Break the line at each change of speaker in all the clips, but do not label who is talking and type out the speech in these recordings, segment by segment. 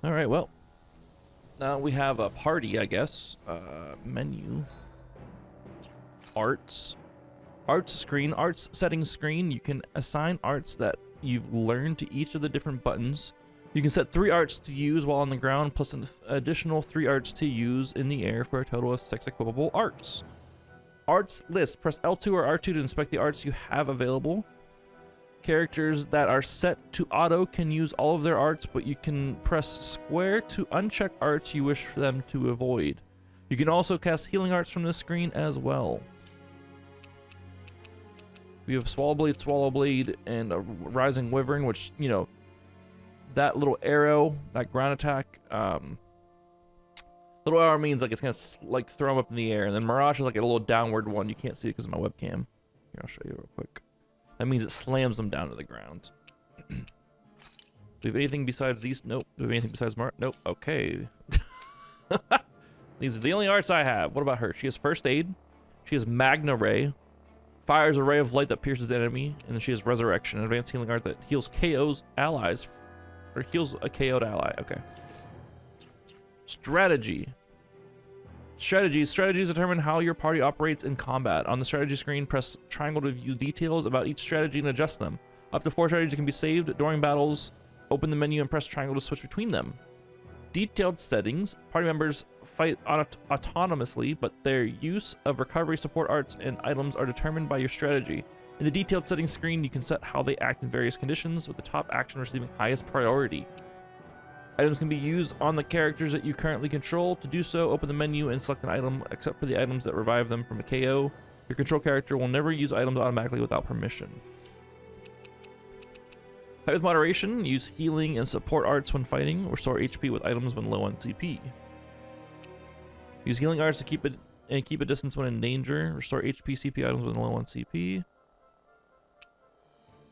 All right, well, now we have a party, I guess. Menu. Arts. Arts screen. Arts settings screen. You can assign arts that you've learned to each of the different buttons. You can set 3 arts to use while on the ground, plus an additional 3 arts to use in the air for a total of 6 equipable arts. Arts list. Press L2 or R2 to inspect the arts you have available. Characters that are set to auto can use all of their arts, but you can press square to uncheck arts you wish for them to avoid. You can also cast healing arts from this screen as well. We have Swallow Blade, and a Rising Wyvern, which, you know, that little arrow, that ground attack, little arrow means like it's gonna like throw them up in the air, and then Mirage is like a little downward one. You can't see it because of my webcam. Here, I'll show you real quick. That means it slams them down to the ground. Do we have anything besides these? Nope. Do we have anything besides Nope. Okay. These are the only arts I have. What about her? She has First Aid. She has Magna Ray. Fires a ray of light that pierces the enemy. And then she has Resurrection, an advanced healing art that heals KO's allies. Or heals a KO'd ally. Okay. Strategy. Strategies determine how your party operates in combat. On the strategy screen, press triangle to view details about each strategy and adjust them. Up to 4 strategies can be saved during battles. Open the menu and press triangle to switch between them. Detailed settings. Party members fight autonomously, but their use of recovery support arts and items are determined by your strategy. In the detailed settings screen, you can set how they act in various conditions, with the top action receiving highest priority. Items can be used on the characters that you currently control. To do so, open the menu and select an item, except for the items that revive them from a KO. Your control character will never use items automatically without permission. Fight with moderation. Use healing and support arts when fighting. Restore HP with items when low on CP. Use healing arts to keep a distance when in danger. Restore HP, CP items when low on CP.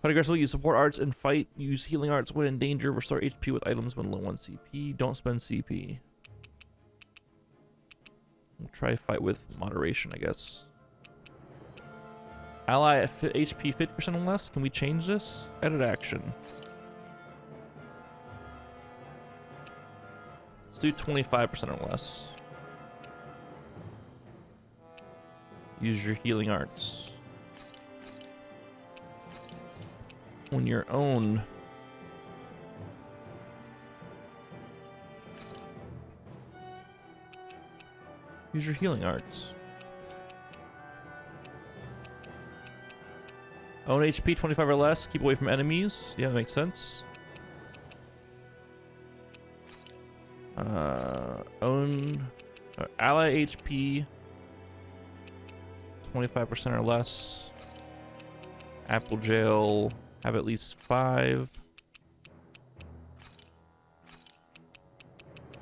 Fight aggressively. Use support arts and fight. Use healing arts when in danger. Restore HP with items when low on CP. Don't spend CP. We'll try fight with moderation, I guess. Ally HP 50% or less. Can we change this? Edit action. Let's do 25% or less. Use your healing arts. On your own. Use your healing arts. Own HP 25 or less. Keep away from enemies. Yeah, that makes sense. Own ally HP 25% or less. Apple Jail. Have at least 5.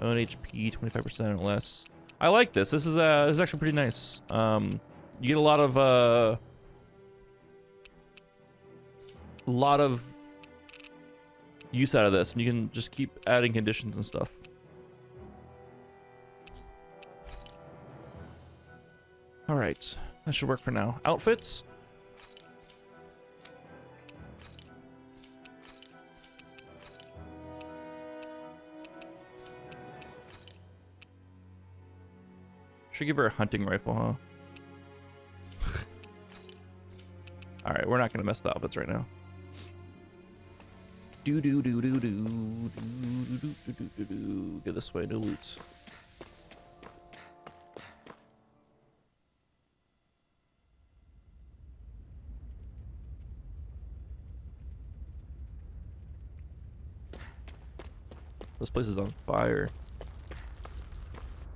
Own HP 25% or less. I like this. This is actually pretty nice. You get a lot of use out of this, and you can just keep adding conditions and stuff. All right, that should work for now. Outfits. Should give her a hunting rifle, huh? All right, we're not gonna mess with outfits right now. Get this way, no loot. This place is on fire.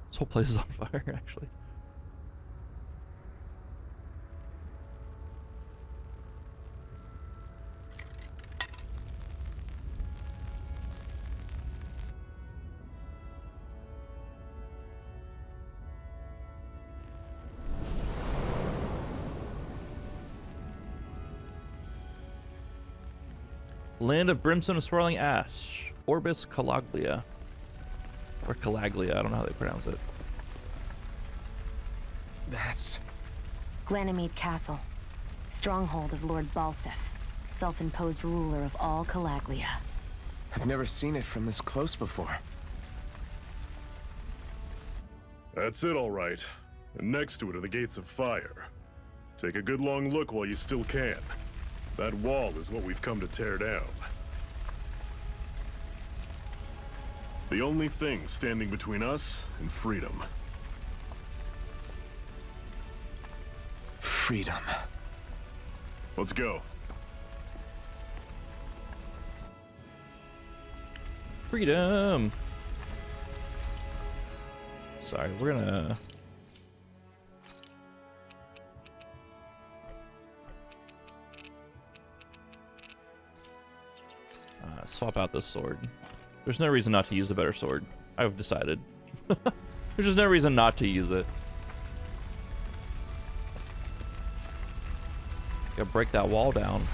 This whole place is on fire, actually. Land of Brimstone and Swirling Ash. Orbis Calaglia. Or Calaglia, I don't know how they pronounce it.
That's...
Glanamede Castle. Stronghold of Lord Balsef. Self-imposed ruler of all Calaglia.
I've never seen it from this close before. That's it, all right. And next to it are the gates of fire. Take a good long look while you still can. That wall is what we've come to tear down. The only thing standing between us and freedom.
Freedom.
Let's go.
Freedom. Sorry, we're gonna... swap out this sword. There's no reason not to use the better sword. I've decided. There's just no reason not to use it. Gotta break that wall down.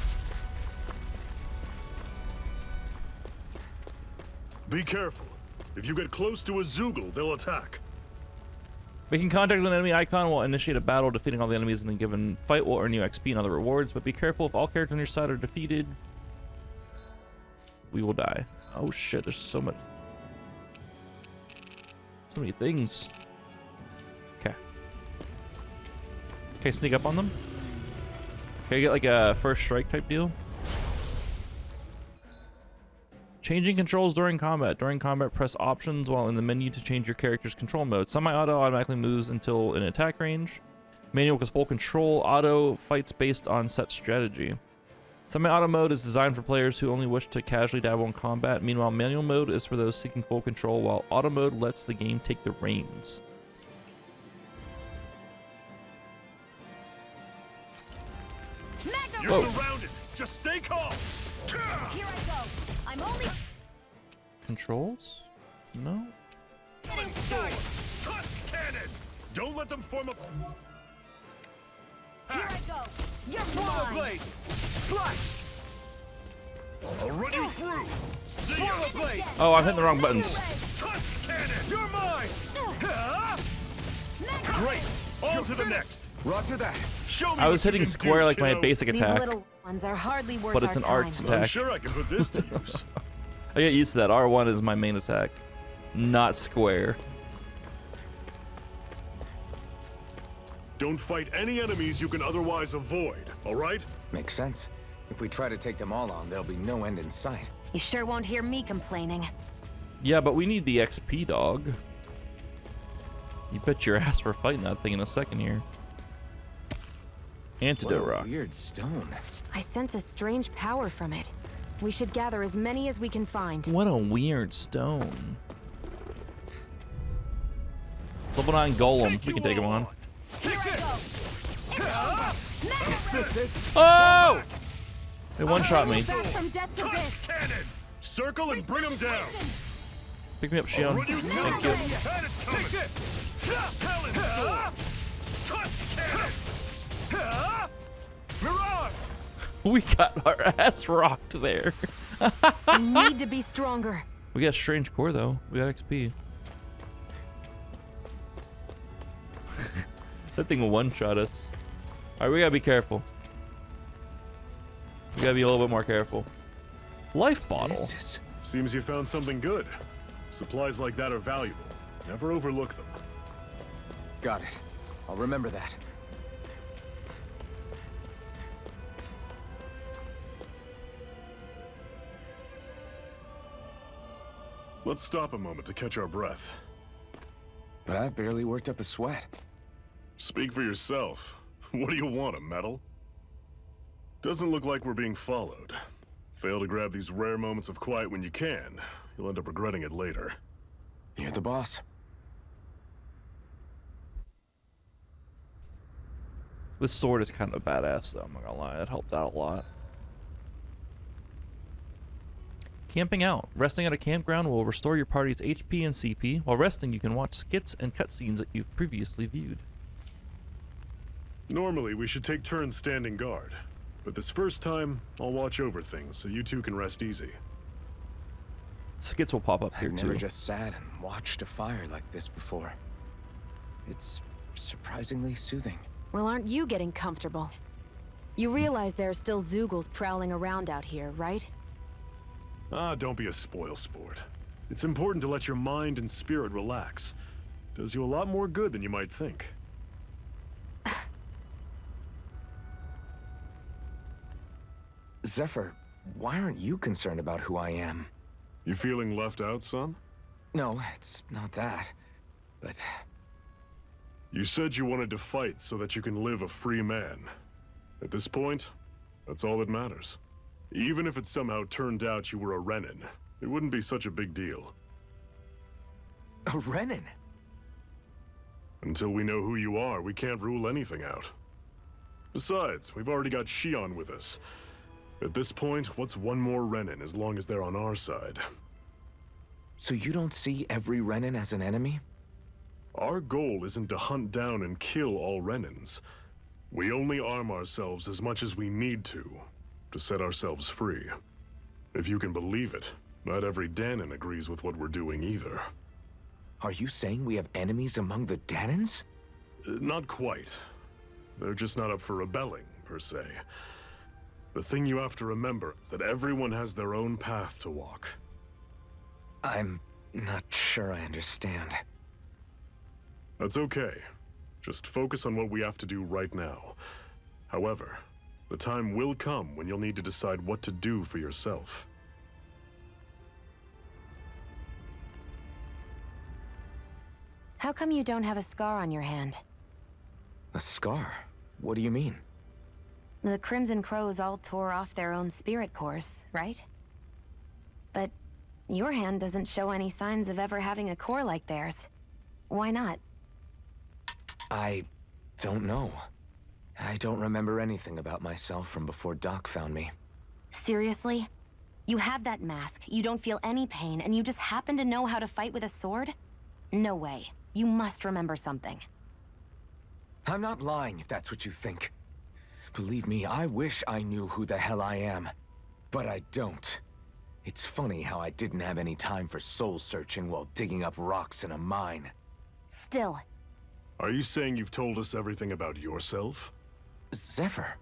Be careful. If you get close to a Zoogle, they'll attack.
Making contact with an enemy icon will initiate a battle. Defeating all the enemies in a given fight will earn you XP and other rewards, but be careful if all characters on your side are defeated. We will die. Oh shit, there's so much. So many things. Okay. Okay, sneak up on them. Okay, get like a first strike type deal. Changing controls during combat. During combat, press options while in the menu to change your character's control mode. Semi-auto automatically moves until in attack range. Manual is full control. Auto fights based on set strategy. Semi-auto mode is designed for players who only wish to casually dabble in combat. Meanwhile, manual mode is for those seeking full control, while auto mode lets the game take the reins.
You're surrounded. Just stay calm.
Here I go. I'm only...
Controls? No?
Tusk cannon. Don't let them form a...
Here I go. You're mine.
Blade. Slash.
I'll run you through. See ya.
Blade.
Oh, I'm hitting the wrong buttons.
Tusk cannon.
You're mine.
Great. On to the next.
Roger that.
Show me
I was
what you
hitting
can
square
do,
like my
kiddo.
basic
These
attack,
little ones are hardly worth
but it's an
our
arts
time.
attack.
I'm sure I can put this to use.
I get used to that. R1 is my main attack, not square.
Don't fight any enemies you can otherwise avoid, all right?
Makes sense. If we try to take them all on, there'll be no end in sight.
You sure won't hear me complaining.
Yeah, but we need the XP, dog. You bet your ass we're fighting that thing in a second here. Antidote rock.
Weird stone.
I sense a strange power from it. We should gather as many as we can find.
What a weird stone. Level 9 golem. We can take him on.
Here I go.
Is this it?
Oh! They one-shot me.
Back from death's abyss.
Tusk cannon. Circle and bring them down.
Pick me up, Shion.
Run you through.
Thank you.
Had it coming. Talon storm. Tusk cannon.
Mirage!
We got our ass rocked there.
We need to be stronger.
We got a strange core though. We got XP. That thing will one-shot us. Alright, we gotta be careful. We gotta be a little bit more careful. Life bottle.
This is...
Seems you found something good. Supplies like that are valuable. Never overlook them.
Got it. I'll remember that.
Let's stop a moment to catch our breath.
But I've barely worked up a sweat.
Speak for yourself. What do you want, a medal? Doesn't look like we're being followed. Fail to grab these rare moments of quiet when you can. You'll end up regretting it later.
You're the boss.
This sword is kind of badass though, I'm not gonna lie. That helped out a lot. Camping out. Resting at a campground will restore your party's HP and CP. While resting, you can watch skits and cutscenes that you've previously viewed.
Normally, we should take turns standing guard. But this first time, I'll watch over things so you two can rest easy.
Skits will pop up here
I've
too.
never just sat and watched a fire like this before. It's surprisingly soothing.
Well, aren't you getting comfortable? You realize there are still Zoogles prowling around out here, right?
Ah, don't be a spoil sport. It's important to let your mind and spirit relax. Does you a lot more good than you might think.
Zephyr, why aren't you concerned about who I am?
You feeling left out, son?
No, it's not that. But
You said you wanted to fight so that you can live a free man. At this point, that's all that matters. Even if it somehow turned out you were a Renin, it wouldn't be such a big deal.
a Renin?
Until we know who you are, we can't rule anything out. Besides, we've already got Shion with us. At this point, what's one more Renin as long as they're on our side?
So you don't see every Renin as an enemy?
Our goal isn't to hunt down and kill all Renins. We only arm ourselves as much as we need to set ourselves free. If you can believe it, not every Danon agrees with what we're doing either.
Are you saying we have enemies among the Danons?
Not quite. They're just not up for rebelling, per se. The thing you have to remember is that everyone has their own path to walk.
I'm not sure I understand.
That's okay. Just focus on what we have to do right now. However, the time will come when you'll need to decide what to do for yourself.
How come you don't have a scar on your hand?
A scar? What do you mean?
The Crimson Crows all tore off their own spirit cores, right? But your hand doesn't show any signs of ever having a core like theirs. Why not?
I don't know. I don't remember anything about myself from before Doc found me.
Seriously? You have that mask, you don't feel any pain, and you just happen to know how to fight with a sword? No way. You must remember something.
I'm not lying if that's what you think. Believe me, I wish I knew who the hell I am. But I don't. It's funny how I didn't have any time for soul searching while digging up rocks in a mine.
Still,
Are you saying you've told us everything about yourself?
Zephyr,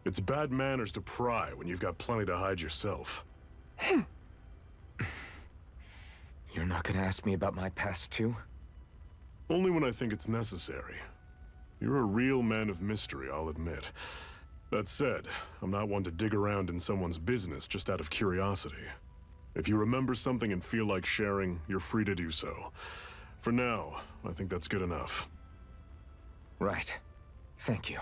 It's bad manners to pry when you've got plenty to hide yourself.
you're not gonna ask me about my past too?
Only when I think it's necessary. You're a real man of mystery, I'll admit. That said, I'm not one to dig around in someone's business just out of curiosity. If you remember something and feel like sharing, you're free to do so. For now, I think that's good enough.
Right. Thank you.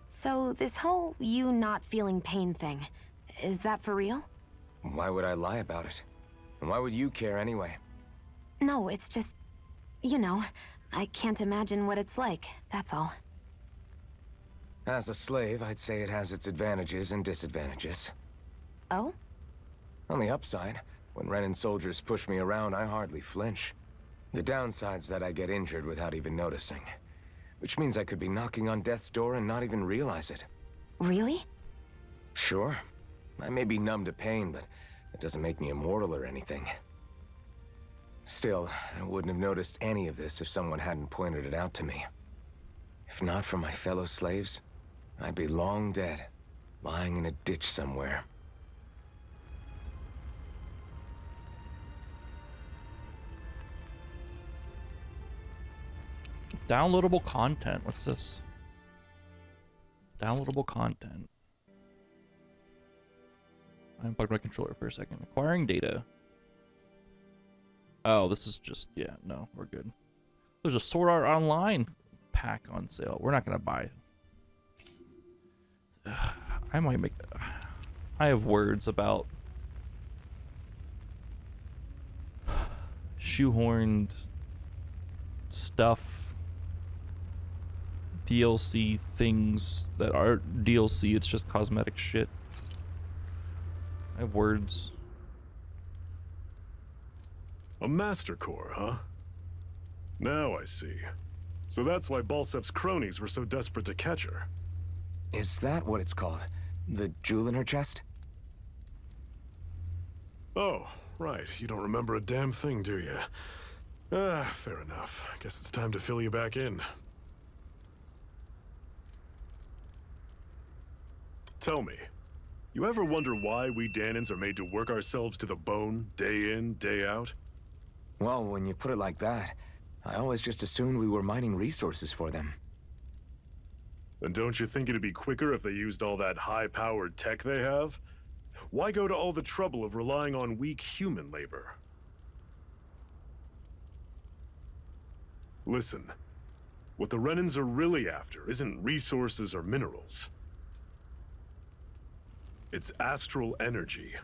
so this whole you not feeling pain thing, is that for real?
Why would I lie about it? And why would you care anyway?
No, it's just, you know, I can't imagine what it's like, that's all.
As a slave, I'd say it has its advantages and disadvantages.
Oh?
On the upside, when Renin soldiers push me around, I hardly flinch. The downside's that I get injured without even noticing. Which means I could be knocking on death's door and not even realize it.
Really?
Sure. I may be numb to pain, but it doesn't make me immortal or anything. Still, I wouldn't have noticed any of this if someone hadn't pointed it out to me. If not for my fellow slaves, I'd be long dead, lying in a ditch somewhere.
Downloadable content. What's this? Downloadable content. I unplugged my controller for a second. Acquiring data. Oh, this is just, yeah, no, we're good. There's a Sword Art Online pack on sale. We're not going to buy it. I might make... I have words about shoehorned stuff, DLC things that are DLC, it's just cosmetic shit. I have words.
A Master Core, huh? Now I see. So that's why Balsef's cronies were so desperate to catch her.
Is that what it's called? The jewel in her chest?
Oh, right. You don't remember a damn thing, do you? Ah, fair enough. Guess it's time to fill you back in. Tell me, You ever wonder why we Danans are made to work ourselves to the bone, day in, day out?
Well, when you put it like that, I always just assumed we were mining resources for them.
And don't you think it'd be quicker if they used all that high-powered tech they have? Why go to all the trouble of relying on weak human labor? Listen, what the Renans are really after isn't resources or minerals. It's astral energy.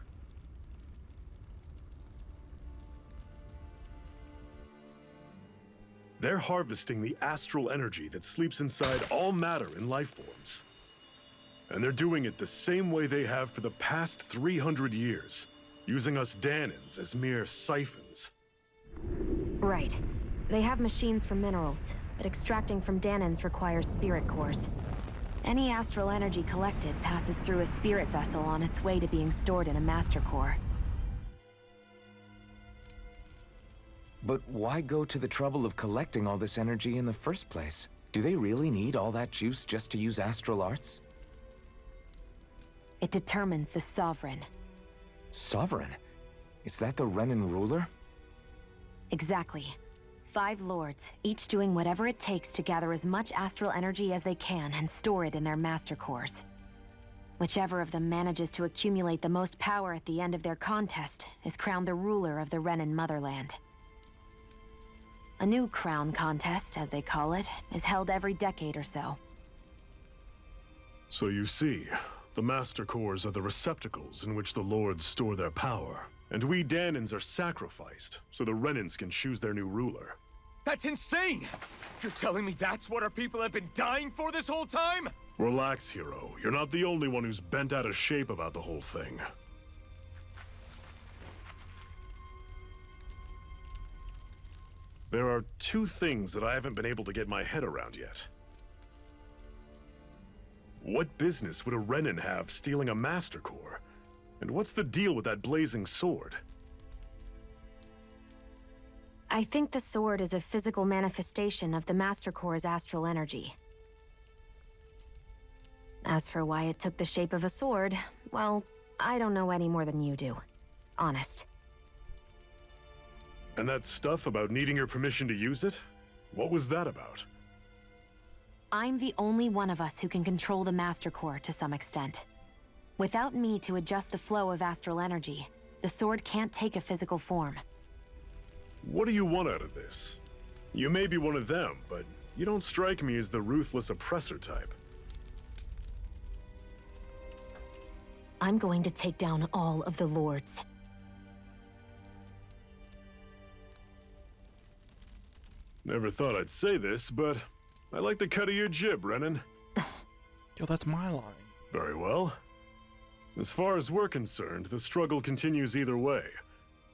They're harvesting the astral energy that sleeps inside all matter in life forms. And they're doing it the same way they have for the past 300 years, using us Danans as mere siphons.
Right. They have machines for minerals, but extracting from Danans requires spirit cores. Any astral energy collected passes through a spirit vessel on its way to being stored in a master core.
But why go to the trouble of collecting all this energy in the first place? Do they really need all that juice just to use astral arts?
It determines the Sovereign.
Sovereign? Is that the Renan ruler?
Exactly. 5 lords, each doing whatever it takes to gather as much astral energy as they can and store it in their master cores. Whichever of them manages to accumulate the most power at the end of their contest is crowned the ruler of the Renan motherland. A new crown contest, as they call it, is held every decade or so.
So you see, the Master Cores are the receptacles in which the Lords store their power. And we Danans are sacrificed, so the Renans can choose their new ruler.
That's insane! You're telling me that's what our people have been dying for this whole time?
Relax, hero. You're not the only one who's bent out of shape about the whole thing. There are 2 things that I haven't been able to get my head around yet. What business would a Renan have stealing a Master Core? And what's the deal with that blazing sword?
I think the sword is a physical manifestation of the Master Core's astral energy. As for why it took the shape of a sword, well, I don't know any more than you do. Honest.
And that stuff about needing your permission to use it? What was that about?
I'm the only one of us who can control the Master Core to some extent. Without me to adjust the flow of astral energy, the sword can't take a physical form.
What do you want out of this? You may be one of them, but you don't strike me as the ruthless oppressor type.
I'm going to take down all of the lords.
Never thought I'd say this, but I like the cut of your jib, Renan.
Yo, that's my line.
Very well. As far as we're concerned, the struggle continues either way.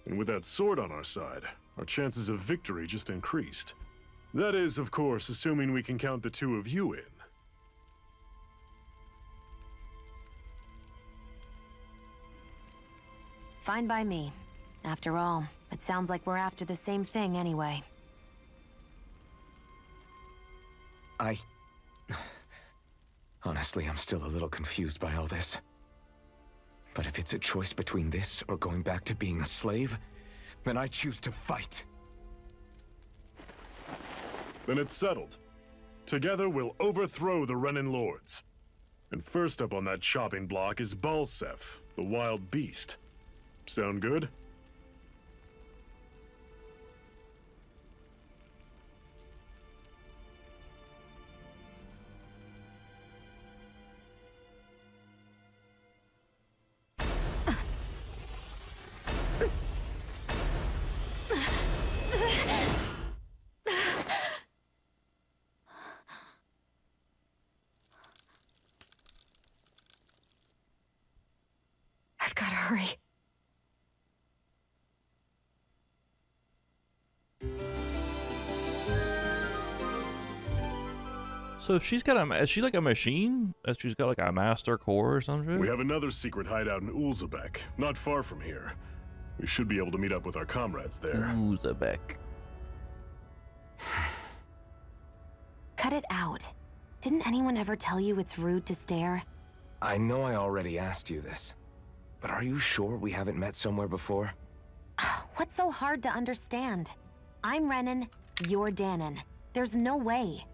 And with that sword on our side, our chances of victory just increased. That is, of course, assuming we can count the 2 of you in.
Fine by me. After all, it sounds like we're after the same thing anyway.
Honestly, I'm still a little confused by all this. But if it's a choice between this or going back to being a slave, then I choose to fight.
Then it's settled. Together we'll overthrow the Renan Lords. And first up on that chopping block is Balsef, the wild beast. Sound good?
I've gotta hurry.
So if she's got is she like a machine? If she's got like a master core or something?
We have another secret hideout in Ulzebek, not far from here. We should be able to meet up with our comrades there.
Uzbek.
Cut it out. Didn't anyone ever tell you it's rude to stare?
I know I already asked you this, but are you sure we haven't met somewhere before?
What's so hard to understand? I'm Renan, you're Danon. There's no way.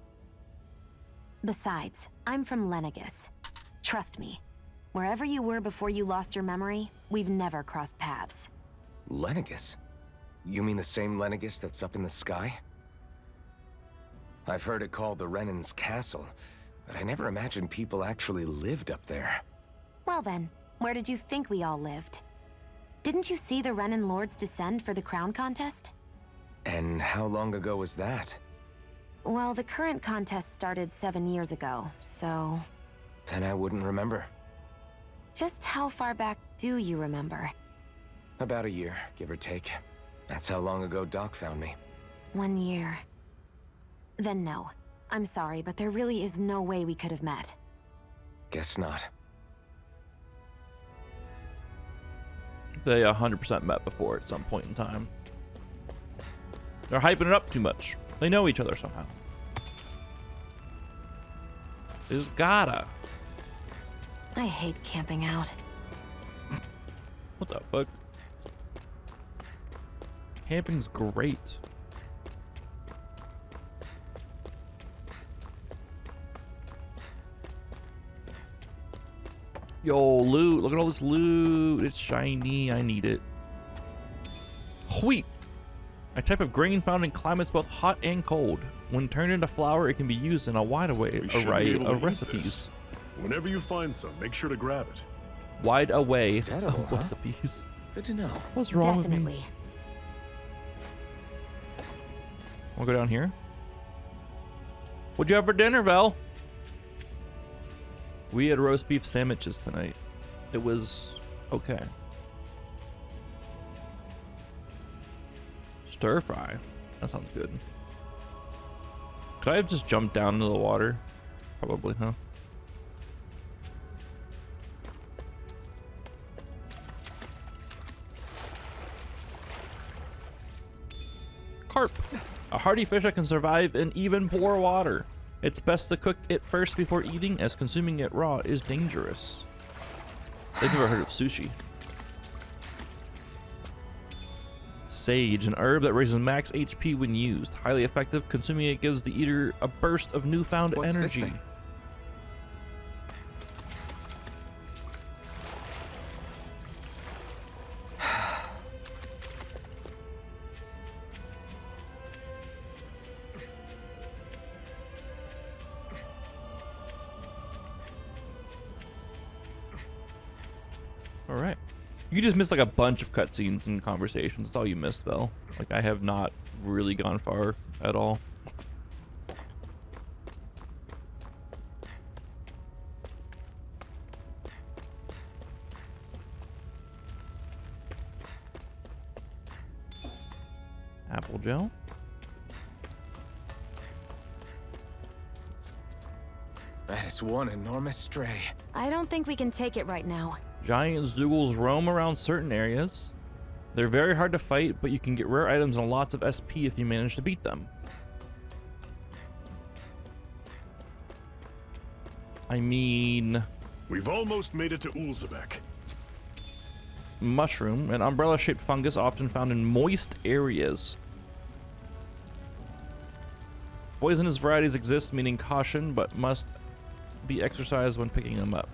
Besides, I'm from Lenegis. Trust me, wherever you were before you lost your memory, we've never crossed paths.
Lenegis? You mean the same Lenegis that's up in the sky? I've heard it called the Renan's Castle, but I never imagined people actually lived up there.
Well then, where did you think we all lived? Didn't you see the Renan Lords descend for the crown contest?
And how long ago was that?
Well, the current contest started 7 years ago, so...
Then I wouldn't remember.
Just how far back do you remember?
About a year, give or take. That's how long ago Doc found me.
1 year. Then no. I'm sorry, but there really is no way we could have met.
Guess not.
They 100% met before at some point in time. They're hyping it up too much. They know each other somehow. They just gotta.
I hate camping out.
What the fuck? Camping's great. Yo, loot. Look at all this loot. It's shiny. I need it. Wheat. A type of grain found in climates both hot and cold. When turned into flour, it can be used in a wide array
We should be able to
of
eat
recipes.
this. Whenever you find some, make sure to grab it.
Wide array
It's edible,
of
huh?
recipes.
Good to know.
What's wrong with me?
Definitely.
Wanna go down here? What'd you have for dinner, Val? We had roast beef sandwiches tonight. It was okay. Stir fry. That sounds good. Could I have just jumped down into the water? Probably, huh? Carp. A hardy fish that can survive in even poor water. It's best to cook it first before eating, as consuming it raw is dangerous. I've never heard of sushi. Sage, an herb that raises max HP when used. Highly effective. Consuming it gives the eater a burst of newfound
What's this
energy.
thing?
All right. You just missed like a bunch of cutscenes and conversations. That's all you missed, Vel. Like, I have not really gone far at all. Apple gel.
That is one enormous stray.
I don't think we can take it right now.
Giant Zoogles roam around certain areas. They're very hard to fight, but you can get rare items and lots of SP if you manage to beat them. I mean...
We've almost made it to Ulzebek.
Mushroom, an umbrella-shaped fungus often found in moist areas. Poisonous varieties exist, meaning caution, but must be exercised when picking them up.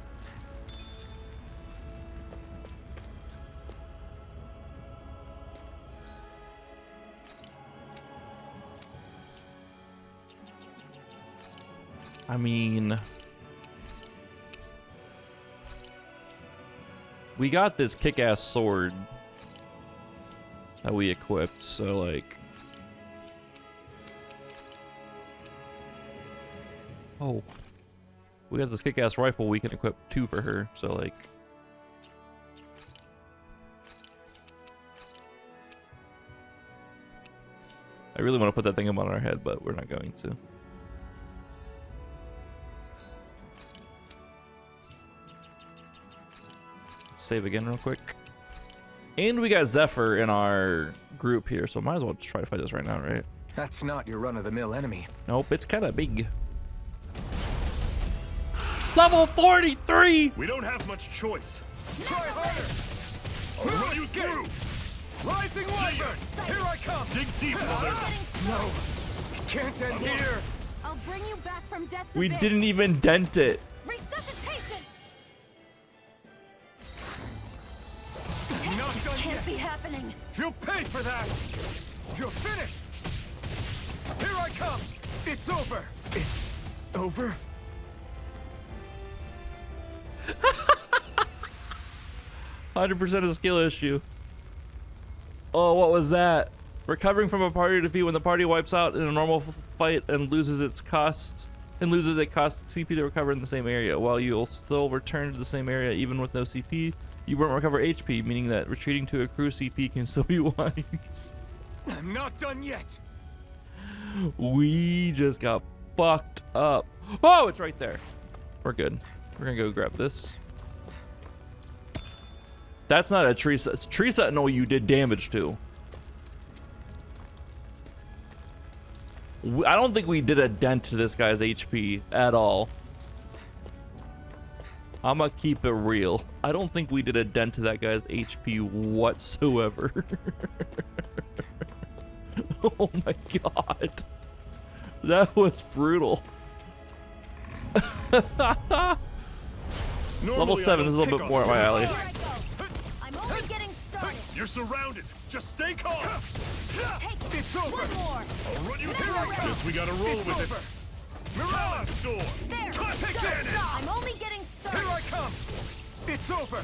I mean, we got this kick-ass sword that we equipped, so like, oh, we got this kick-ass rifle we can equip too for her, so like, I really want to put that thing up on our head, but we're not going to. Save again real quick. And we got Zephyr in our group here, so might as well just try to fight this right now, right?
That's not your run-of-the-mill enemy.
Nope, it's kind of big. level 43!
We don't have much choice.
Try harder!
I'll run you through!
Rising Wyvern! Here I come!
Dig deep, brothers!
No! Can't end here!
I'll bring you back from death's
We
abyss.
didn't even dent it.
Resuscitation!
Not done
Can't
yet!
be happening.
You'll pay for that! You're finished! Here I come! It's over! It's over?
100% a skill issue. Oh, what was that? Recovering from a party defeat when the party wipes out in a normal fight and loses its cost it costs CP to recover in the same area. While you'll still return to the same area even with no CP, you won't recover HP, meaning that retreating to accrue CP can still be wise.
I'm not done yet!
We just got fucked up. Oh, it's right there. We're good. We're gonna go grab this. That's not a tree. It's tree sentinel you did damage to. I don't think we did a dent to this guy's HP at all. I'm gonna keep it real. I don't think we did a dent to that guy's HP whatsoever. Oh my god. That was brutal. Level 7 is a little bit more up my alley.
Here I go. I'm only getting started.
You're surrounded. Just stay calm.
Take it.
It's over!
One more.
I'll run you
Here
through.
I come.
Guess we gotta roll
It's
with
over!
it.
Mirage!
Storm.
There.
Take
Stop.
that.
I'm only getting started.
Here I come! It's over!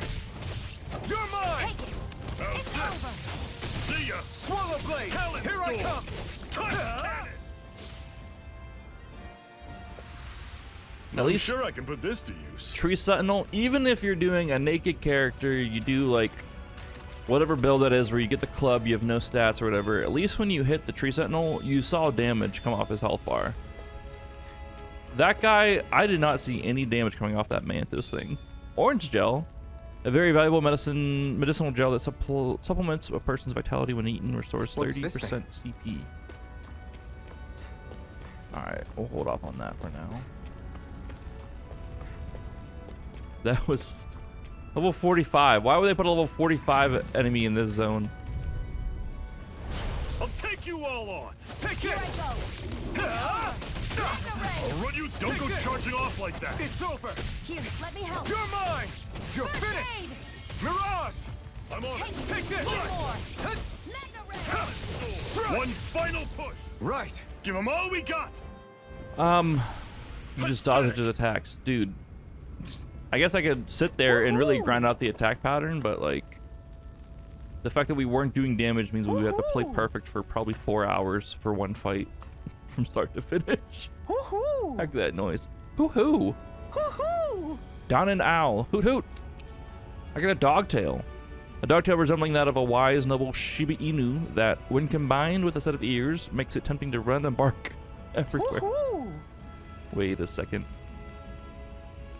You're mine!
Take it.
How's
It's
this?
over.
See ya.
Swallow Blade!
Talent
Here I
Storm.
come!
Time cannon.
At
I'm
least
sure I can put this to use.
Tree Sentinel, even if you're doing a naked character, you do like whatever build that is where you get the club, you have no stats or whatever, at least when you hit the Tree Sentinel, you saw damage come off his health bar. That guy, I did not see any damage coming off that Mantis thing. Orange Gel, a very valuable medicinal gel that supplements a person's vitality when eaten, restores
What's this
30% CP. Alright, we'll hold off on that for now. That was level 45. Why would they put a level 45 enemy in this zone?
I'll take you all on.
Take
Here
it!
I go.
I'll run you. Don't go
Take it.
charging off like that.
It's over!
Here, let me help.
You're mine! You're
First
finished!
aid.
Mirage!
I'm on it.
Take this!
One more. Mega ray.
Talent Storm. One final push.
Right!
Give them all we got.
You just dodged his attacks. Dude, I guess I could sit there and really grind out the attack pattern, but like the fact that we weren't doing damage means we would have to play perfect for probably 4 hours for one fight from start to finish. Heck that noise. Hoo-hoo. Down an owl. Hoot hoot. I got a dogtail. A dogtail resembling that of a wise, noble Shiba Inu that, when combined with a set of ears, makes it tempting to run and bark everywhere. Wait a second.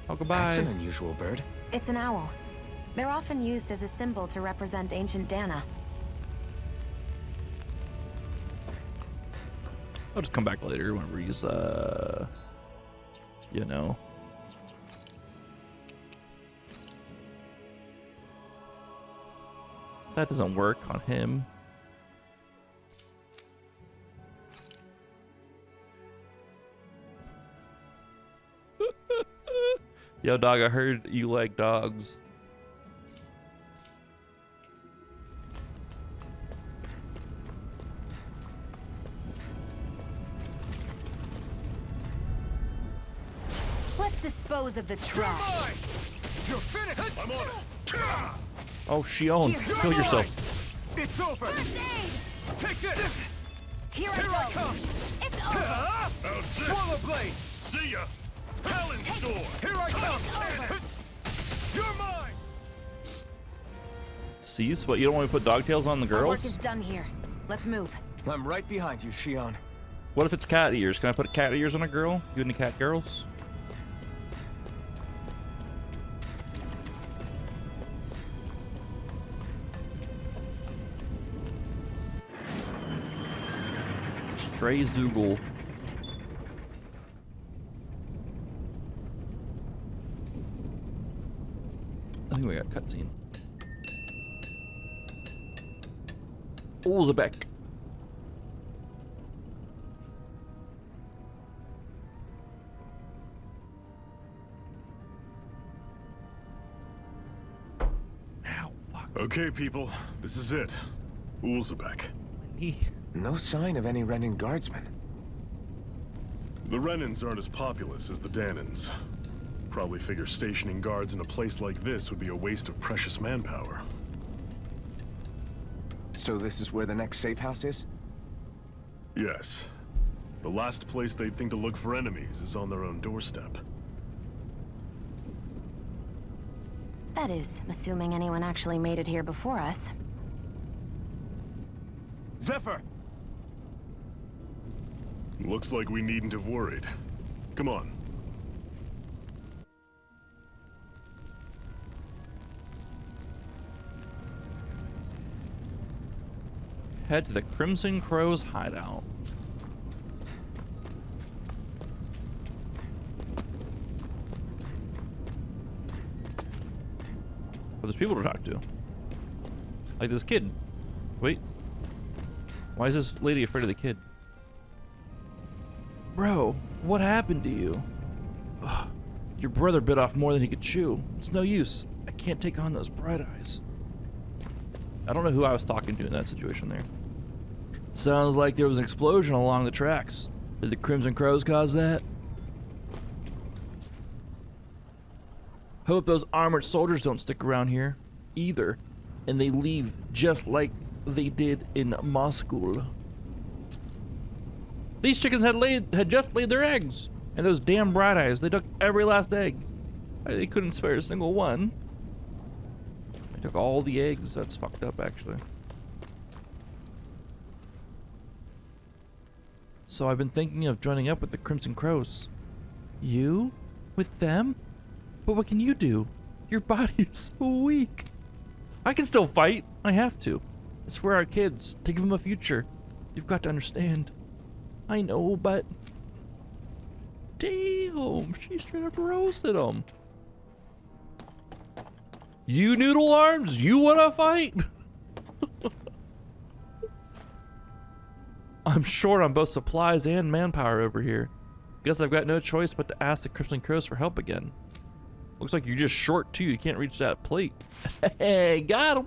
Oh, goodbye.
That's an unusual bird.
It's an owl. They're often used as a symbol to represent ancient Dana.
I'll just come back later whenever he's, you know. That doesn't work on him. Yo, dog, I heard you like dogs.
Let's dispose of the
You're
trash.
mine! You're finished!
I'm on it.
Oh, Shion,
Here,
kill
you're
yourself.
It's over!
First aid.
Take this!
Here
Here
I
I
go.
come!
It's over.
How's this?
Swallow Blade!
See ya. Talent Storm.
Here I come!
Over.
You're mine!
Cease? What, you don't want me to put dogtails on the
Our work
girls?
is done here. Let's move.
I'm right behind you, Shion.
What if it's cat ears? Can I put cat ears on a girl? You into cat girls? Stray Zoogle. think we got a cutscene. Ulzebek. Ow, fuck.
Okay, people, this is it. Ulzebek.
No sign of any Renin guardsmen.
The Renins aren't as populous as the Danins. Probably figure stationing guards in a place like this would be a waste of precious manpower.
So this is where the next safe house is?
Yes. The last place they'd think to look for enemies is on their own doorstep.
That is, assuming anyone actually made it here before us.
Zephyr!
Looks like we needn't have worried. Come on.
Head to the Crimson Crow's hideout. Well, there's people to talk to. Like this kid. Wait. Why is this lady afraid of the kid? Bro, what happened to you? Ugh, your brother bit off more than he could chew. It's no use. I can't take on those bright eyes. I don't know who I was talking to in that situation there. Sounds like there was an explosion along the tracks. Did the Crimson Crows cause that? Hope those armored soldiers don't stick around here either, and they leave just like they did in Moscow. These chickens had just laid their eggs, and those damn bright eyes, they took every last egg. They couldn't spare a single one. They took all the eggs. That's fucked up, actually. So I've been thinking of joining up with the Crimson Crows. You? With them? But what can you do? Your body is so weak. I can still fight. I have to. It's for our kids, to give them a future. You've got to understand. I know, but... Damn, she straight up roasted them. You noodle arms, you wanna fight? I'm short on both supplies and manpower over here. Guess I've got no choice but to ask the Crimson Crows for help again. Looks like you're just short too, you can't reach that plate. Hey, got him!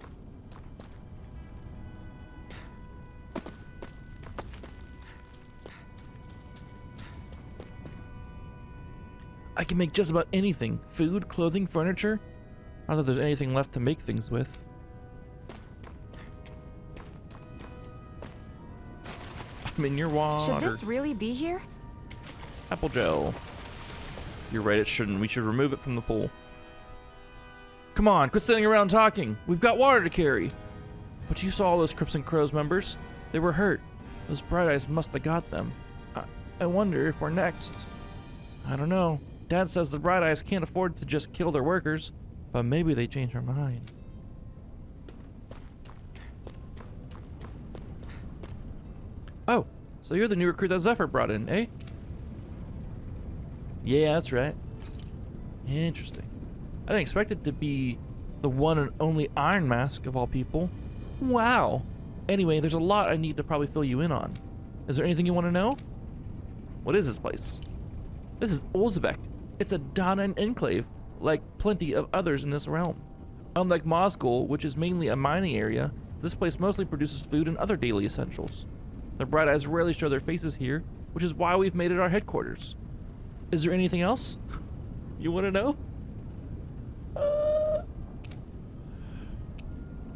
I can make just about anything. Food, clothing, furniture. Not that there's anything left to make things with. I'm in your water.
Should this really be here?
Apple gel. You're right, it shouldn't. We should remove it from the pool. Come on, quit sitting around talking. We've got water to carry. But you saw those Crimson Crows members. They were hurt. Those bright eyes must have got them. I wonder if we're next. I don't know. Dad says the bright eyes can't afford to just kill their workers, but maybe they change their mind. Oh, so you're the new recruit that Zephyr brought in, eh? Yeah, that's right. Interesting. I didn't expect it to be the one and only Iron Mask of all people. Wow. Anyway, there's a lot I need to probably fill you in on. Is there anything you want to know? What is this place? This is Ulzebek. It's a Danan enclave, like plenty of others in this realm. Unlike Moscow, which is mainly a mining area, this place mostly produces food and other daily essentials. The bright eyes rarely show their faces here, which is why we've made it our headquarters. Is there anything else you want to know?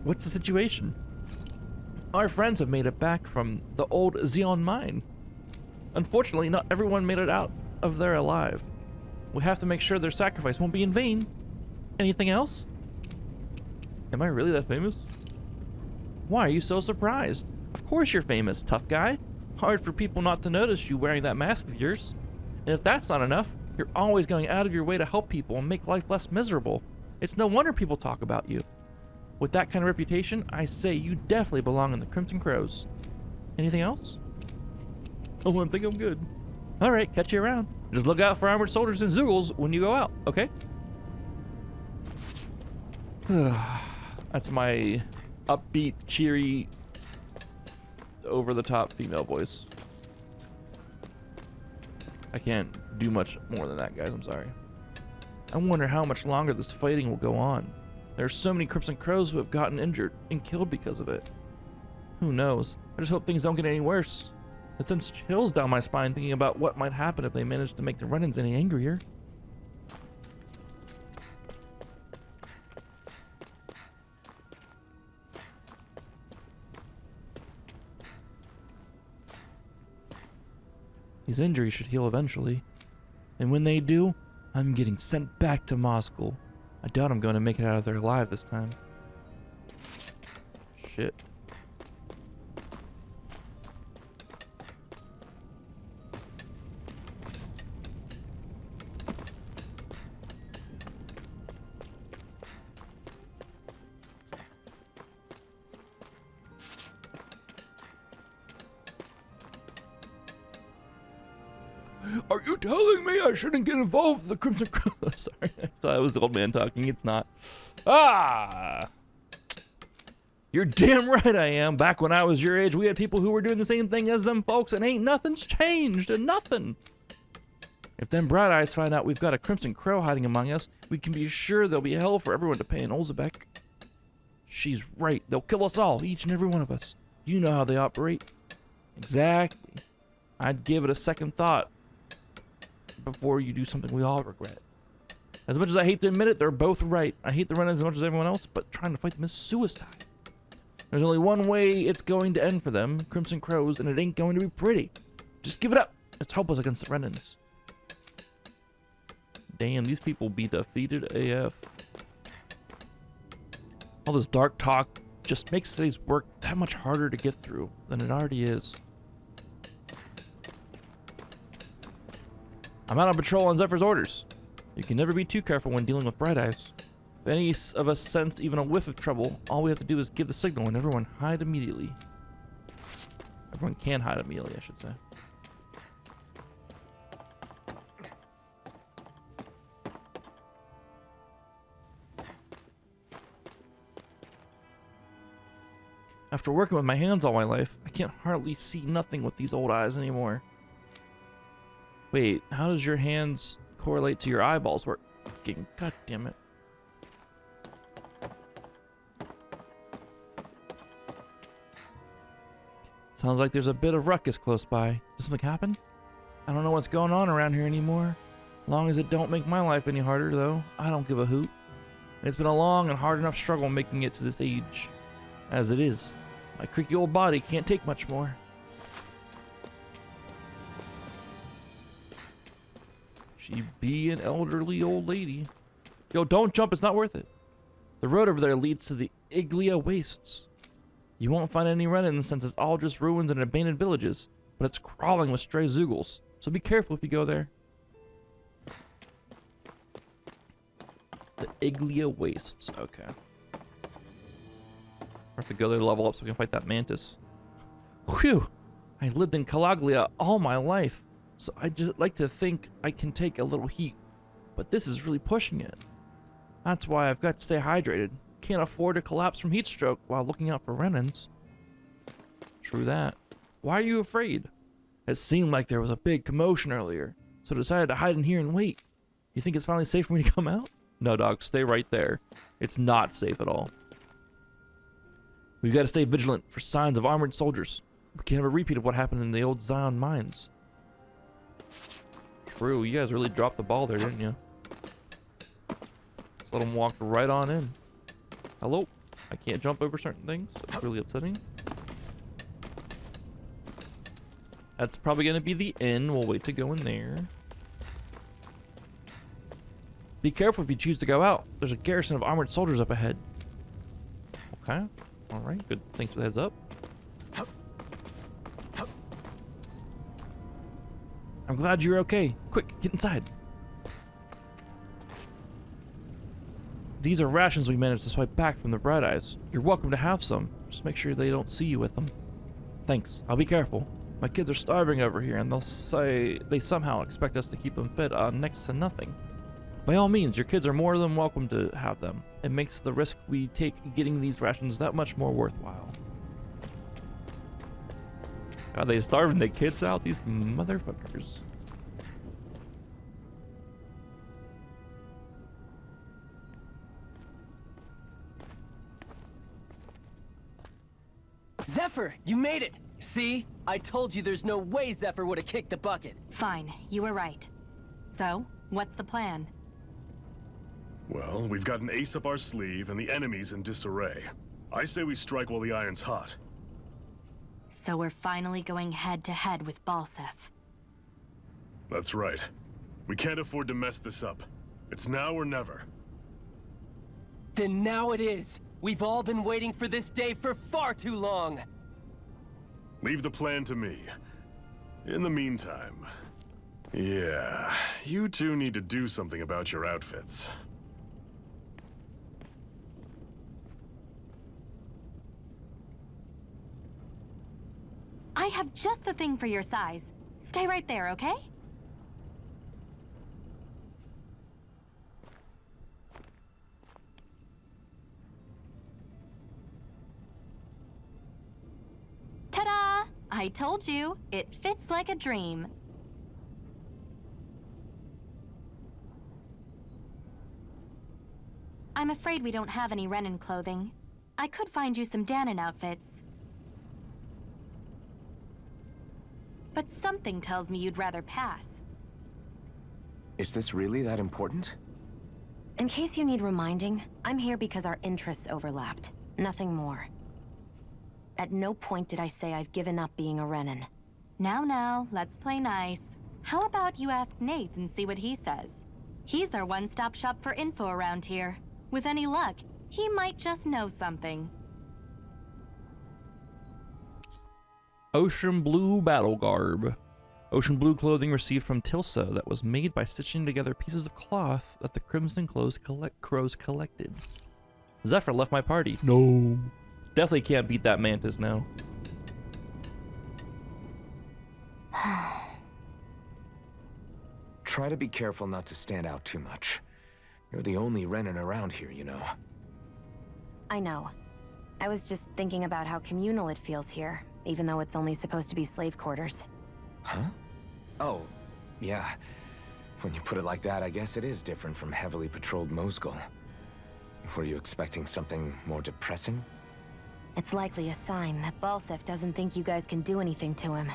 What's the situation? Our friends have made it back from the old Xeon mine. Unfortunately, not everyone made it out of there alive. We have to make sure their sacrifice won't be in vain. Anything else? Am I really that famous? Why are you so surprised? Of course you're famous, tough guy. Hard for people not to notice you wearing that mask of yours. And if that's not enough, you're always going out of your way to help people and make life less miserable. It's no wonder people talk about you. With that kind of reputation, I say you definitely belong in the Crimson Crows. Anything else? Oh, I think I'm good. All right, catch you around. Just look out for armored soldiers and Zoogles when you go out, okay? That's my upbeat, cheery, over-the-top female voice. I can't do much more than that, guys. I'm sorry. I wonder how much longer this fighting will go on. There are so many Crimson Crows who have gotten injured and killed because of it. Who knows? I just hope things don't get any worse. It sends chills down my spine thinking about what might happen if they manage to make the run-ins any angrier. These injuries should heal eventually. And when they do, I'm getting sent back to Moscow. I doubt I'm going to make it out of there alive this time. Shit. Are you telling me I shouldn't get involved with the Crimson Crow? Sorry, I thought it was the old man talking. It's not. Ah! You're damn right I am. Back when I was your age, we had people who were doing the same thing as them folks, and ain't nothing's changed, and nothing. If them Bright Eyes find out we've got a Crimson Crow hiding among us, we can be sure there'll be hell for everyone to pay in Olzebek. She's right. They'll kill us all, each and every one of us. You know how they operate. Exactly. I'd give it a second thought before you do something we all regret. As much as I hate to admit it, they're both right. I hate the run-ins as much as everyone else, but trying to fight them is suicide. There's only one way it's going to end for them, Crimson Crows, and it ain't going to be pretty. Just give it up. It's hopeless against the run-ins. Damn, these people be defeated AF. All this dark talk just makes today's work that much harder to get through than it already is. I'm out on patrol on Zephyr's orders. You can never be too careful when dealing with Bright Eyes. If any of us sense even a whiff of trouble, all we have to do is give the signal and everyone hide immediately. Everyone can hide immediately, I should say. After working with my hands all my life, I can't hardly see nothing with these old eyes anymore. Wait, how does your hands correlate to your eyeballs working? God damn it. Sounds like there's a bit of ruckus close by. Did something happen? I don't know what's going on around here anymore. Long as it don't make my life any harder, though, I don't give a hoot. It's been a long and hard enough struggle making it to this age. As it is, my creaky old body can't take much more. She be an elderly old lady. Yo, don't jump, it's not worth it. The road over there leads to the Iglia Wastes. You won't find any run-ins since it's all just ruins and abandoned villages, but it's crawling with stray Zoogles, so be careful if you go there. The Iglia Wastes, okay. I have to go there to level up so we can fight that mantis. Whew! I lived in Calaglia all my life, so I just like to think I can take a little heat, but this is really pushing it. That's why I've got to stay hydrated. Can't afford to collapse from heat stroke while looking out for run-ins. True that. Why are you afraid? It seemed like there was a big commotion earlier, so I decided to hide in here and wait. You think it's finally safe for me to come out? No, dog, stay right there. It's not safe at all. We've got to stay vigilant for signs of armored soldiers. We can't have a repeat of what happened in the old Zion mines. True, you guys really dropped the ball there, didn't you? Just let them walk right on in. Hello? I can't jump over certain things. That's really upsetting. That's probably going to be the inn. We'll wait to go in there. Be careful if you choose to go out. There's a garrison of armored soldiers up ahead. Okay. Alright, good. Thanks for the heads up. I'm glad you're okay. Quick, get inside. These are rations we managed to swipe back from the Bright Eyes. You're welcome to have some. Just make sure they don't see you with them. Thanks. I'll be careful. My kids are starving over here, and they'll say they somehow expect us to keep them fed on next to nothing. By all means, your kids are more than welcome to have them. It makes the risk we take getting these rations that much more worthwhile. God, they starving the kids out, these motherfuckers.
Zephyr, you made it! See? I told you there's no way Zephyr would have kicked the bucket.
Fine, you were right. So, what's the plan?
Well, we've got an ace up our sleeve and the enemy's in disarray. I say we strike while the iron's hot.
So we're finally going head-to-head with Balsef.
That's right. We can't afford to mess this up. It's now or never.
Then now it is! We've all been waiting for this day for far too long!
Leave the plan to me. In the meantime... Yeah, you two need to do something about your outfits.
I have just the thing for your size. Stay right there, okay? Ta-da! I told you, it fits like a dream. I'm afraid we don't have any Renin clothing. I could find you some Danon outfits. But something tells me you'd rather pass.
Is this really that important?
In case you need reminding, I'm here because our interests overlapped. Nothing more. At no point did I say I've given up being a Renin. Now, let's play nice. How about you ask Nath and see what he says? He's our one-stop shop for info around here. With any luck, he might just know something.
Ocean blue battle garb. Ocean blue clothing received from Tilsa that was made by stitching together pieces of cloth that the Crimson Crows collected. Zephyr left my party. No. Definitely can't beat that mantis now.
Try to be careful not to stand out too much. You're the only Renin around here, you know.
I know. I was just thinking about how communal it feels here, even though it's only supposed to be slave quarters.
Huh? Oh, yeah. When you put it like that, I guess it is different from heavily patrolled Mosgul. Were you expecting something more depressing?
It's likely a sign that Balsef doesn't think you guys can do anything to him.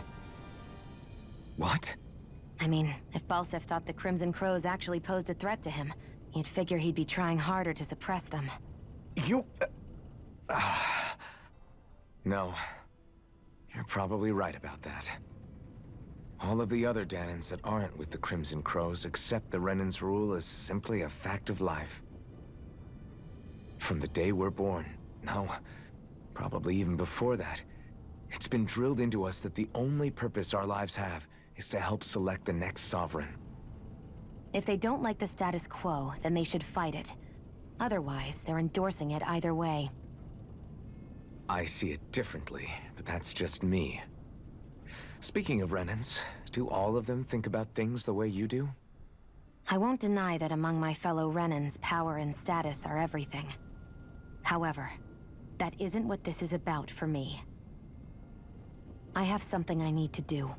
What?
I mean, if Balsef thought the Crimson Crows actually posed a threat to him, you'd figure he'd be trying harder to suppress them.
You... No. You're probably right about that. All of the other Danons that aren't with the Crimson Crows accept the Renin's rule as simply a fact of life. From the day we're born, no, probably even before that, it's been drilled into us that the only purpose our lives have is to help select the next sovereign.
If they don't like the status quo, then they should fight it. Otherwise, they're endorsing it either way.
I see it differently, but that's just me. Speaking of Renins, do all of them think about things the way you do?
I won't deny that among my fellow Renins, power and status are everything. However, that isn't what this is about for me. I have something I need to do.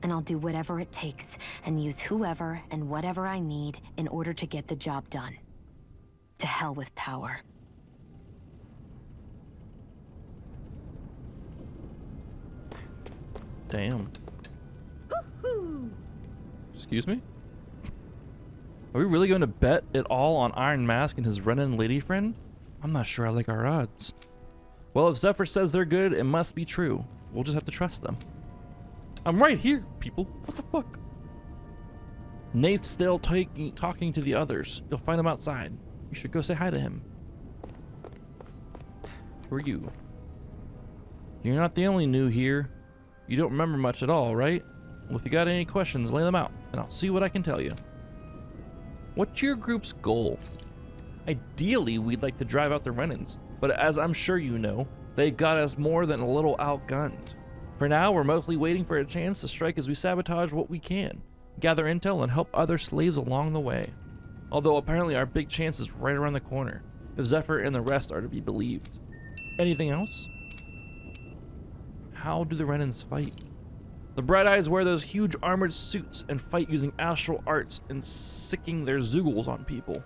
And I'll do whatever it takes, and use whoever and whatever I need in order to get the job done. To hell with power.
Damn. Excuse me? Are we really going to bet it all on Iron Mask and his Renin lady friend? I'm not sure I like our odds. Well, if Zephyr says they're good, it must be true. We'll just have to trust them. I'm right here, people. What the fuck? Nate's still talking to the others. You'll find him outside. You should go say hi to him. Who are you? You're not the only new here. You don't remember much at all, right? Well, if you got any questions, lay them out, and I'll see what I can tell you. What's your group's goal? Ideally, we'd like to drive out the Renins, but as I'm sure you know, they got us more than a little outgunned. For now, we're mostly waiting for a chance to strike as we sabotage what we can, gather intel, and help other slaves along the way. Although apparently our big chance is right around the corner, if Zephyr and the rest are to be believed. Anything else? How do the Renans fight? The Bright Eyes wear those huge armored suits and fight using astral arts and sicking their zoogles on people.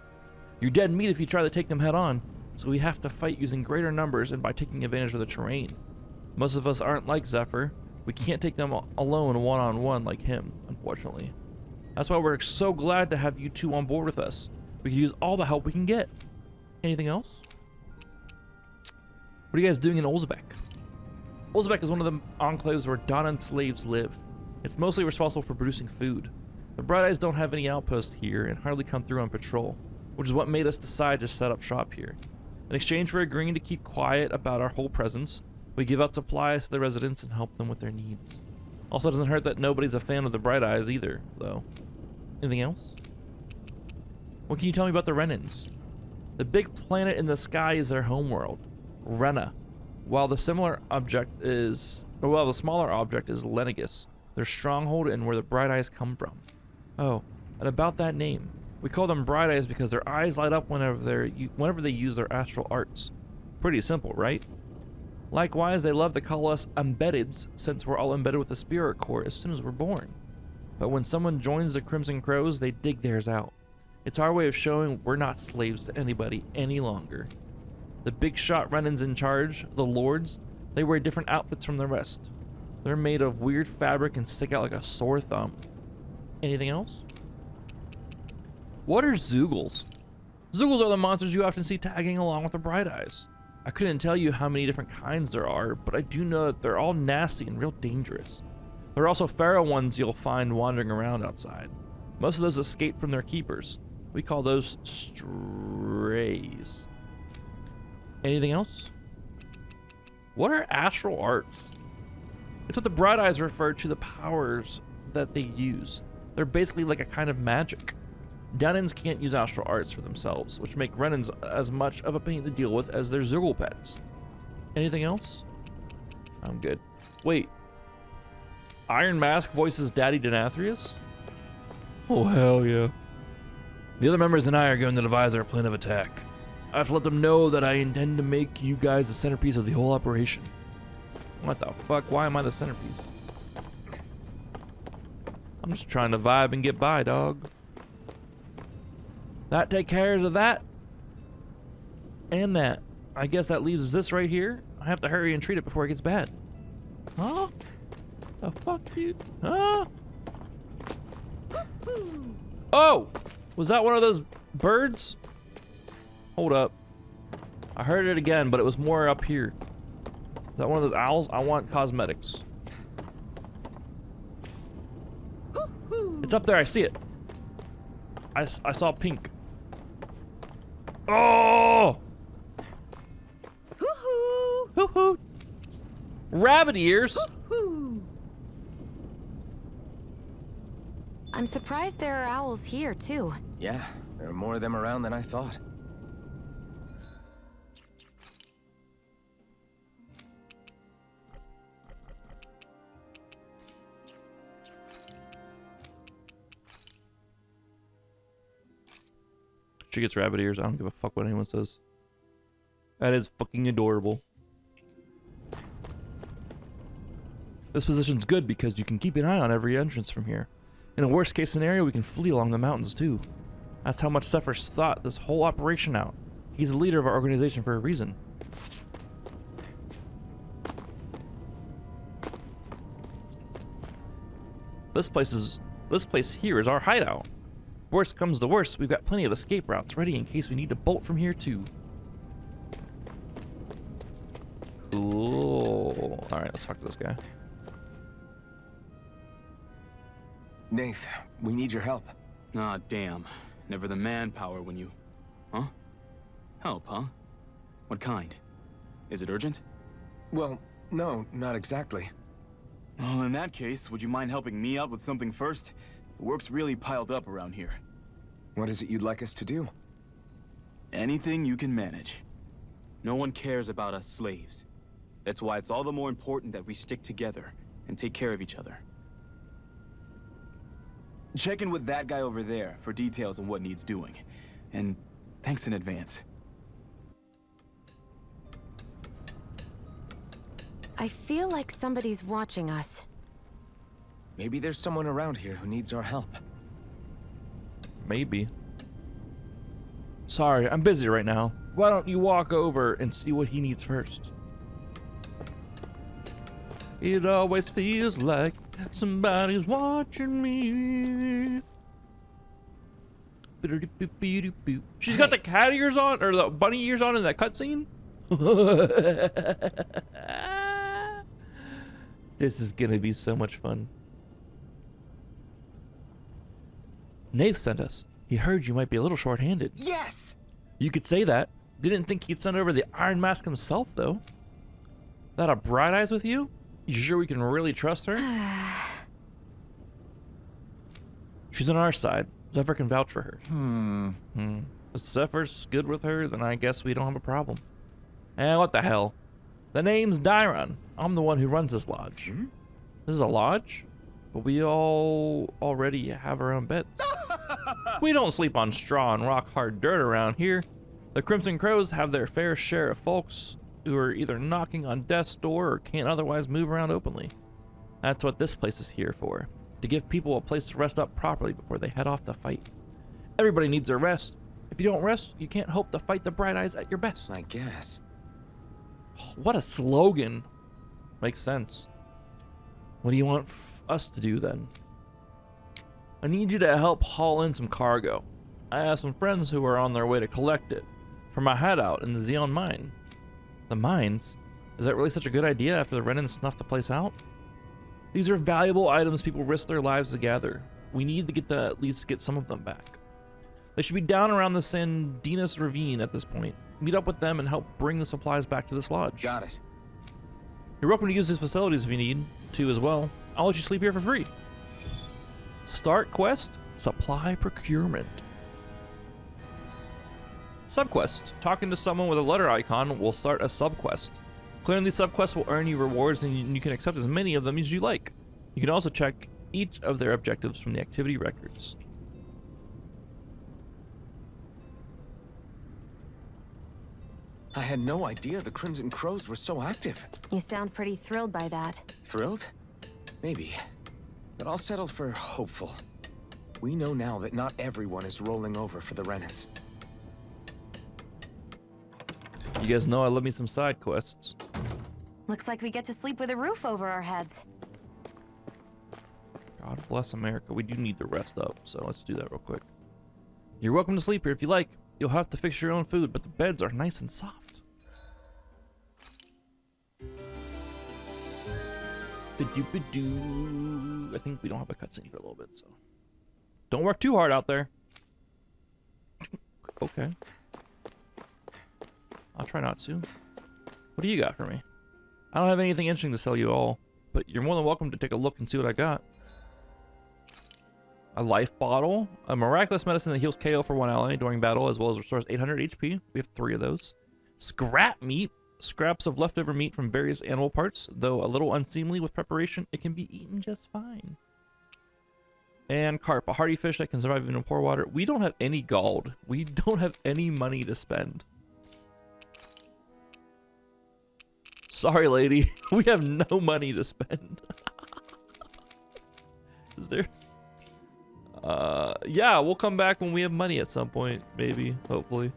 You're dead meat if you try to take them head on, so we have to fight using greater numbers and by taking advantage of the terrain. Most of us aren't like Zephyr. We can't take them alone one-on-one like him, unfortunately. That's why we're so glad to have you two on board with us. We can use all the help we can get. Anything else? What are you guys doing in Olzebek? Olzebek is one of the enclaves where Danan slaves live. It's mostly responsible for producing food. The Bright Eyes don't have any outposts here and hardly come through on patrol, which is what made us decide to set up shop here. In exchange for agreeing to keep quiet about our whole presence, we give out supplies to the residents and help them with their needs. Also, it doesn't hurt that nobody's a fan of the Bright Eyes either, though. Anything else? What can you tell me about the Renans? The big planet in the sky is their homeworld, Rena, while the smaller object is Lenegus, their stronghold and where the Bright Eyes come from. Oh, and about that name, we call them Bright Eyes because their eyes light up whenever they use their astral arts. Pretty simple, right? Likewise, they love to call us embeddeds, since we're all embedded with the spirit core as soon as we're born. But when someone joins the Crimson Crows, they dig theirs out. It's our way of showing we're not slaves to anybody any longer. The big shot Renans in charge, the Lords, they wear different outfits from the rest. They're made of weird fabric and stick out like a sore thumb. Anything else? What are Zoogles? Zoogles are the monsters you often see tagging along with the Bright Eyes. I couldn't tell you how many different kinds there are, but I do know that they're all nasty and real dangerous. There are also feral ones you'll find wandering around outside. Most of those escape from their keepers. We call those strays. Anything else? What are astral arts? It's what the Bright Eyes refer to the powers that they use. They're basically like a kind of magic. Downins can't use astral arts for themselves, which make Renans as much of a pain to deal with as their Zoogle pets. Anything else? I'm good. Wait. Iron Mask voices Daddy Denathrius? Oh, hell yeah. The other members and I are going to devise our plan of attack. I have to let them know that I intend to make you guys the centerpiece of the whole operation. What the fuck? Why am I the centerpiece? I'm just trying to vibe and get by, dog. That take care of that. And that. I guess that leaves this right here. I have to hurry and treat it before it gets bad. Huh? The fuck, dude? Huh? Oh! Was that one of those birds? Hold up. I heard it again, but it was more up here. Is that one of those owls? I want cosmetics. It's up there, I see it. I saw pink. Oh!
Hoo-hoo!
Hoo-hoo! Rabbit ears!
Hoo-hoo! I'm surprised there are owls here, too.
Yeah, there are more of them around than I thought.
She gets rabbit ears. I don't give a fuck what anyone says. That is fucking adorable. This position's good because you can keep an eye on every entrance from here. In a worst case scenario, we can flee along the mountains too. That's how much Zephyr's thought this whole operation out. He's the leader of our organization for a reason. This place here is our hideout. Worst comes to worst, we've got plenty of escape routes ready in case we need to bolt from here too. Cool. Alright, let's talk to this guy.
Nath, we need your help.
Ah, damn. Never the manpower when you... Huh? Help, huh? What kind? Is it urgent?
Well, no, not exactly.
Well, in that case, would you mind helping me out with something first? The work's really piled up around here.
What is it you'd like us to do?
Anything you can manage. No one cares about us slaves. That's why it's all the more important that we stick together and take care of each other. Check in with that guy over there for details on what needs doing. And thanks in advance.
I feel like somebody's watching us.
Maybe there's someone around here who needs our help.
Maybe. Sorry, I'm busy right now. Why don't you walk over and see what he needs first? It always feels like somebody's watching me. She's got the cat ears on, or the bunny ears on in that cutscene. This is gonna be so much fun. Nath sent us. He heard you might be a little short-handed.
Yes!
You could say that. Didn't think he'd send over the Iron Mask himself, though. That a Bright Eyes with you? You sure we can really trust her? She's on our side. Zephyr can vouch for her. If Zephyr's good with her, then I guess we don't have a problem. What the hell? The name's Dairon. I'm the one who runs this lodge. This is a lodge? But we all already have our own beds. We don't sleep on straw and rock-hard dirt around here. The Crimson Crows have their fair share of folks who are either knocking on death's door or can't otherwise move around openly. That's what this place is here for, to give people a place to rest up properly before they head off to fight. Everybody needs a rest. If you don't rest, you can't hope to fight the Bright Eyes at your best.
I guess.
What a slogan. Makes sense. What do you want us to do then? I need you to help haul in some cargo. I have some friends who are on their way to collect it for my hideout in the Xeon mine. The mines? Is that really such a good idea after the Renan snuffed the place out? These are valuable items people risk their lives to gather. We need to at least get some of them back. They should be down around the Sandinas Ravine at this point. Meet up with them and help bring the supplies back to this lodge.
Got it.
You're welcome to use these facilities if you need to as well. I'll let you sleep here for free. Start quest, supply procurement. Subquest. Talking to someone with a letter icon will start a subquest. Clearing these subquests will earn you rewards, and you can accept as many of them as you like. You can also check each of their objectives from the activity records.
I had no idea the Crimson Crows were so active.
You sound pretty thrilled by that.
Thrilled? Maybe. But I'll settle for hopeful. We know now that not everyone is rolling over for the Renans.
You guys know I love me some side quests.
Looks like we get to sleep with a roof over our heads.
God bless America. We do need to rest up, so let's do that real quick. You're welcome to sleep here if you like. You'll have to fix your own food, but the beds are nice and soft. I think we don't have a cutscene for a little bit, so don't work too hard out there. Okay. I'll try not to. What do you got for me? I don't have anything interesting to sell you all, but you're more than welcome to take a look and see what I got. A life bottle, a miraculous medicine that heals KO for 1 ally during battle, as well as restores 800 HP. We have 3 of those. Scrap meat, scraps of leftover meat from various animal parts, though a little unseemly with preparation, it can be eaten just fine. And carp, a hardy fish that can survive even in poor water. We don't have any gold. We don't have any money to spend. Sorry, lady. We have no money to spend. Is there? Yeah, we'll come back when we have money at some point, maybe, hopefully.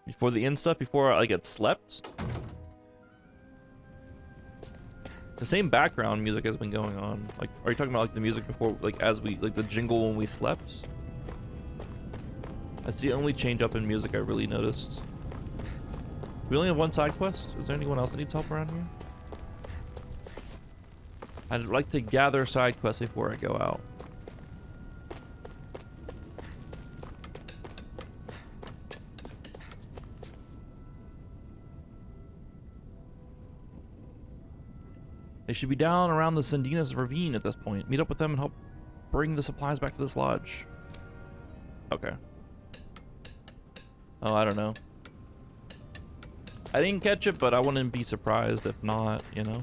Before the end stuff, before I get slept. The same background music has been going on. Like, are you talking about like the music before, like as we, like the jingle when we slept? That's the only change up in music I really noticed. We only have one side quest. Is there anyone else that needs help around here? I'd like to gather side quests before I go out. They should be down around the Sandinas Ravine at this point. Meet up with them and help bring the supplies back to this lodge. Okay. Oh, I don't know. I didn't catch it, but I wouldn't be surprised if not, you know?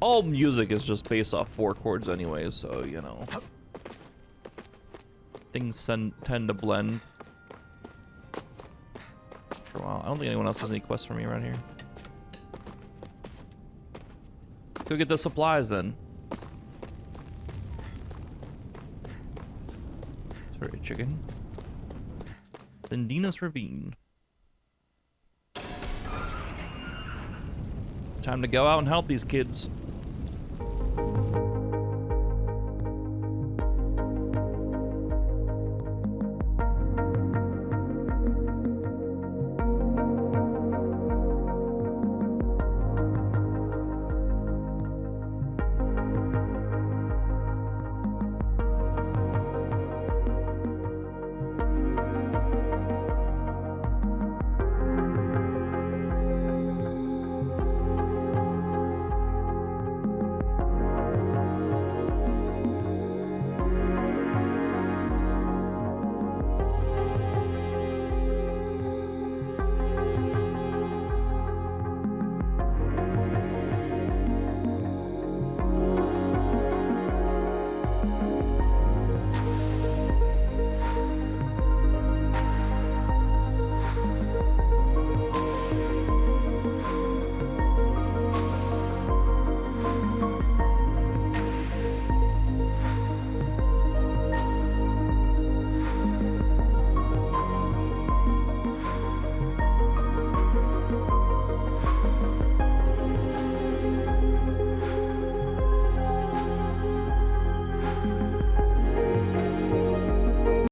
All music is just based off 4 chords anyway, so, you know. Things tend to blend. For a while. I don't think anyone else has any quests for me around here. Go get the supplies then. Sorry, chicken. Sandina's Ravine. Time to go out and help these kids.